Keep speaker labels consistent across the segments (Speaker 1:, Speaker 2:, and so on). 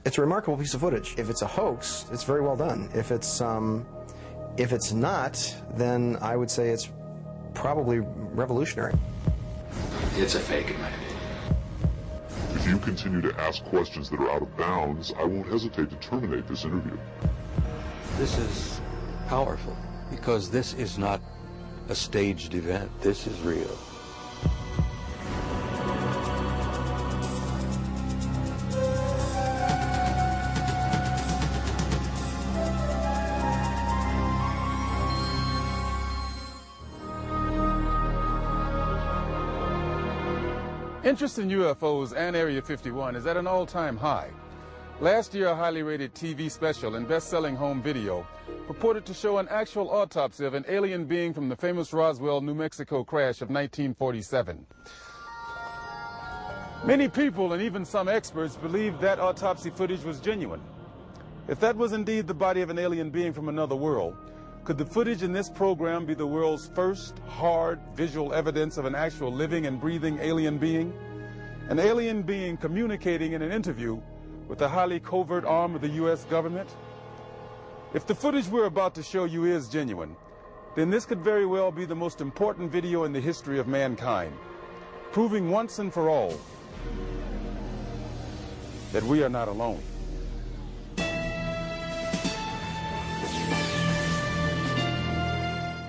Speaker 1: It's a remarkable piece of footage. If it's a hoax, it's very well done. If it's not, then I would say it's probably revolutionary.
Speaker 2: It's a fake, in my opinion.
Speaker 3: If you continue to ask questions that are out of bounds, I won't hesitate to terminate this interview.
Speaker 4: This is powerful because this is not a staged event. This is real.
Speaker 5: Interest in UFOs and Area 51 is at an all-time high. Last year, a highly rated TV special and best-selling home video purported to show an actual autopsy of an alien being from the famous Roswell, New Mexico crash of 1947. Many people and even some experts believed that autopsy footage was genuine. If that was indeed the body of an alien being from another world, could the footage in this program be the world's first hard visual evidence of an actual living and breathing alien being? An alien being communicating in an interview with the highly covert arm of the U.S. government? If the footage we're about to show you is genuine, then this could very well be the most important video in the history of mankind, proving once and for all that we are not alone.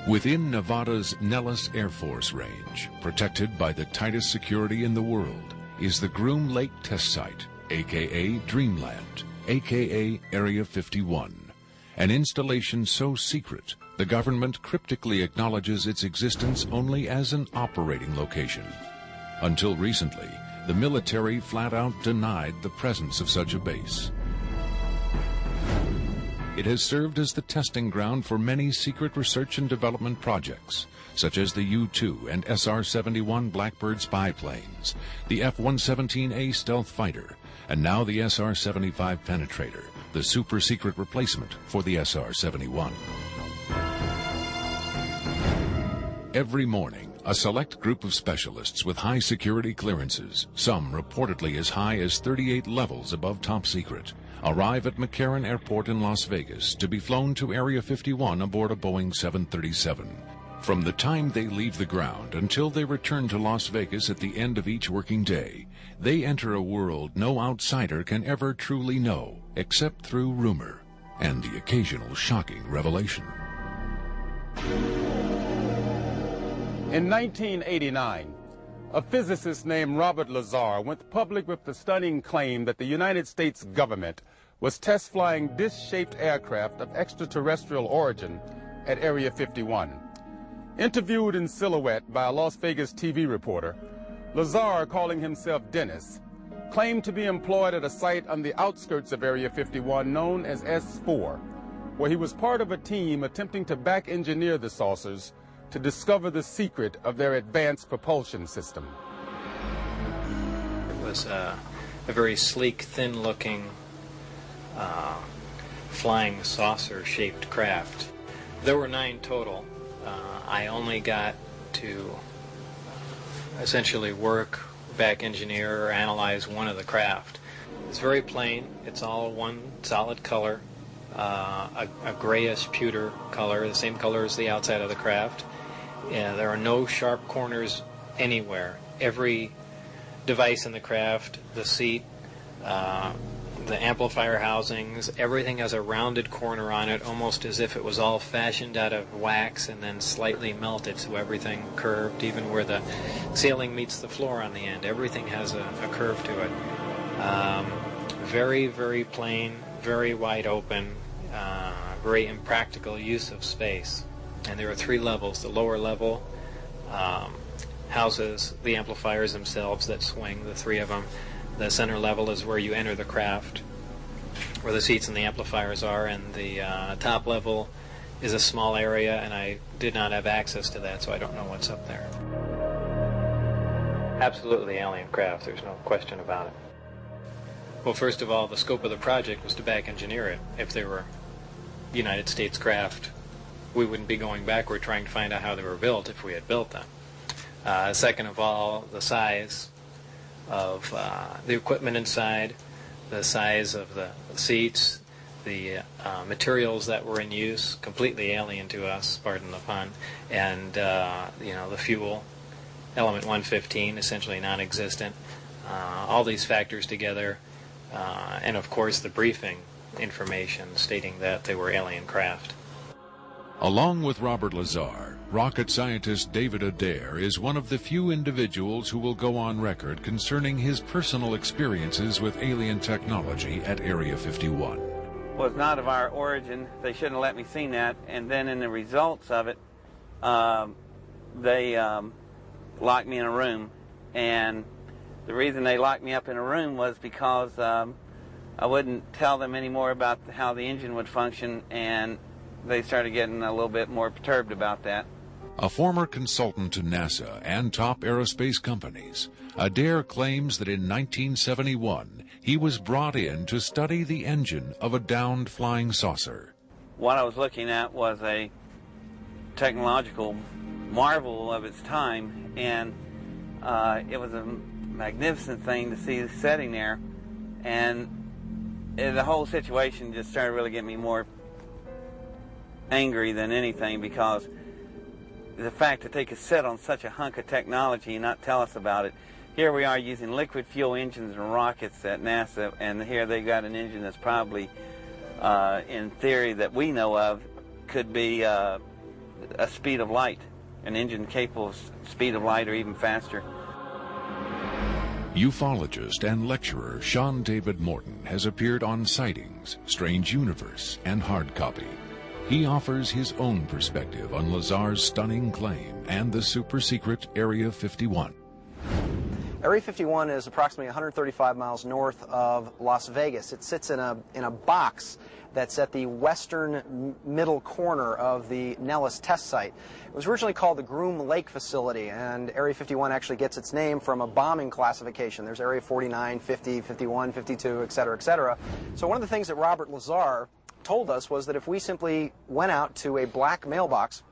Speaker 6: Within Nevada's Nellis Air Force Range, protected by the tightest security in the world, is the Groom Lake Test Site, a.k.a. Dreamland, a.k.a. Area 51, an installation so secret the government cryptically acknowledges its existence only as an operating location. Until recently, the military flat out denied the presence of such a base. It has served as the testing ground for many secret research and development projects, such as the U-2 and SR-71 Blackbird spy planes, the F-117A stealth fighter, and now the SR-75 penetrator, the super-secret replacement for the SR-71. Every morning, a select group of specialists with high security clearances, some reportedly as high as 38 levels above top secret, arrive at McCarran Airport in Las Vegas to be flown to Area 51 aboard a Boeing 737. From the time they leave the ground until they return to Las Vegas at the end of each working day, they enter a world no outsider can ever truly know, except through rumor and the occasional shocking revelation.
Speaker 5: In 1989, a physicist named Robert Lazar went public with the stunning claim that the United States government was test flying disc-shaped aircraft of extraterrestrial origin at Area 51. Interviewed in silhouette by a Las Vegas TV reporter, Lazar, calling himself Dennis, claimed to be employed at a site on the outskirts of Area 51 known as S4, where he was part of a team attempting to back-engineer the saucers to discover the secret of their advanced propulsion system.
Speaker 7: It was a very sleek, thin-looking, flying saucer-shaped craft. There were 9 total. I only got to essentially work, back engineer, or analyze one of the craft. It's very plain. It's all one solid color, a grayish pewter color, the same color as the outside of the craft. There are no sharp corners anywhere. Every device in the craft, the seat, the amplifier housings, everything has a rounded corner on it, almost as if it was all fashioned out of wax and then slightly melted, so everything curved, even where the ceiling meets the floor on the end. Everything has a curve to it. Very, very plain, very wide open, very impractical use of space. And there are 3 levels. The lower level houses the amplifiers themselves that swing, the 3 of them. The center level is where you enter the craft, where the seats and the amplifiers are, and the top level is a small area, and I did not have access to that, so I don't know what's up there. Absolutely alien craft, there's no question about it. Well, first of all, the scope of the project was to back engineer it. If they were United States craft, we wouldn't be going backward trying to find out how they were built if we had built them. Second of all, the size of the equipment inside, the size of the seats, the materials that were in use, completely alien to us, pardon the pun, and the fuel, element 115, essentially non-existent. All these factors together, and of course the briefing information stating that they were alien craft.
Speaker 6: Along with Robert Lazar, rocket scientist David Adair is one of the few individuals who will go on record concerning his personal experiences with alien technology at Area 51.
Speaker 8: Was not of our origin. They shouldn't have let me see that. And then in the results of it, they locked me in a room. And the reason they locked me up in a room was because I wouldn't tell them any more about how the engine would function, and they started getting a little bit more perturbed about that.
Speaker 6: A former consultant to NASA and top aerospace companies, Adair claims that in 1971 he was brought in to study the engine of a downed flying saucer.
Speaker 8: What I was looking at was a technological marvel of its time, and it was a magnificent thing to see sitting there, and the whole situation just started really getting me more angry than anything, because the fact that they could sit on such a hunk of technology and not tell us about it. Here we are using liquid fuel engines and rockets at NASA, and here they got an engine that's probably, in theory that we know of, could be a speed of light, an engine capable of speed of light or even faster.
Speaker 6: Ufologist and lecturer Sean David Morton has appeared on Sightings, Strange Universe, and Hard Copy. He offers his own perspective on Lazar's stunning claim and the super-secret Area 51.
Speaker 9: Area 51 is approximately 135 miles north of Las Vegas. It sits in a box that's at the western middle corner of the Nellis test site. It was originally called the Groom Lake Facility, and Area 51 actually gets its name from a bombing classification. There's Area 49, 50, 51, 52, et cetera, et cetera. So one of the things that Robert Lazar told us was that if we simply went out to a black mailbox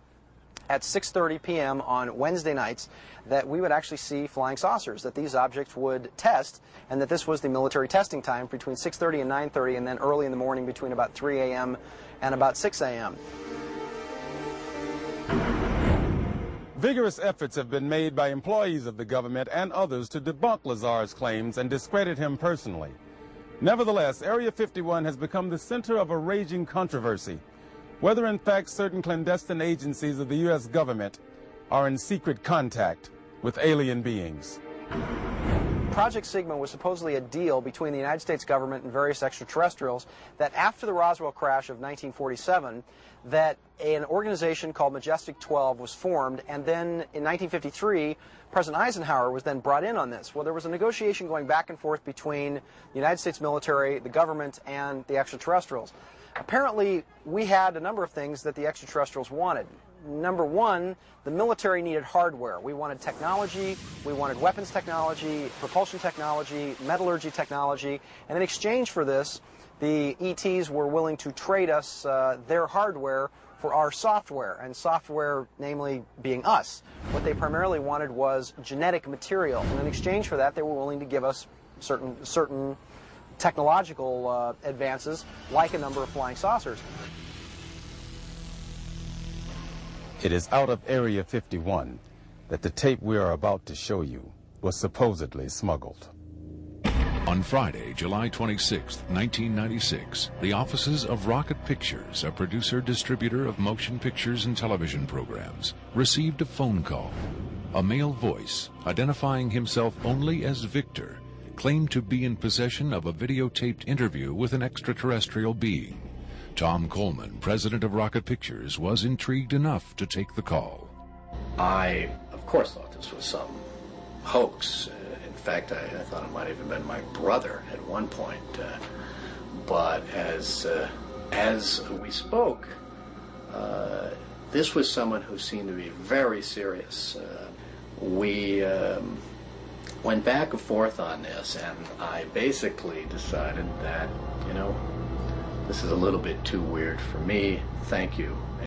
Speaker 9: at 6:30 p.m. on Wednesday nights, that we would actually see flying saucers, that these objects would test, and that this was the military testing time between 6:30 and 9:30, and then early in the morning between about 3 a.m. and about 6 a.m.
Speaker 5: Vigorous efforts have been made by employees of the government and others to debunk Lazar's claims and discredit him personally. Nevertheless, Area 51 has become the center of a raging controversy, whether in fact certain clandestine agencies of the U.S. government are in secret contact with alien beings.
Speaker 9: Project Sigma was supposedly a deal between the United States government and various extraterrestrials that after the Roswell crash of 1947, that an organization called Majestic 12 was formed, and then in 1953, President Eisenhower was then brought in on this. Well, there was a negotiation going back and forth between the United States military, the government, and the extraterrestrials. Apparently, we had a number of things that the extraterrestrials wanted. Number one, the military needed hardware. We wanted technology, we wanted weapons technology, propulsion technology, metallurgy technology, and in exchange for this, the ETs were willing to trade us their hardware for our software, and software namely being us. What they primarily wanted was genetic material, and in exchange for that, they were willing to give us certain technological advances, like a number of flying saucers.
Speaker 5: It is out of Area 51 that the tape we are about to show you was supposedly smuggled.
Speaker 6: On Friday, July 26, 1996, the offices of Rocket Pictures, a producer-distributor of motion pictures and television programs, received a phone call. A male voice, identifying himself only as Victor, claimed to be in possession of a videotaped interview with an extraterrestrial being. Tom Coleman, president of Rocket Pictures, was intrigued enough to take the call.
Speaker 2: I, of course, thought this was some hoax. In fact, I thought it might have even been my brother at one point. But as we spoke, this was someone who seemed to be very serious. We went back and forth on this, and I basically decided that, this is a little bit too weird for me. Thank you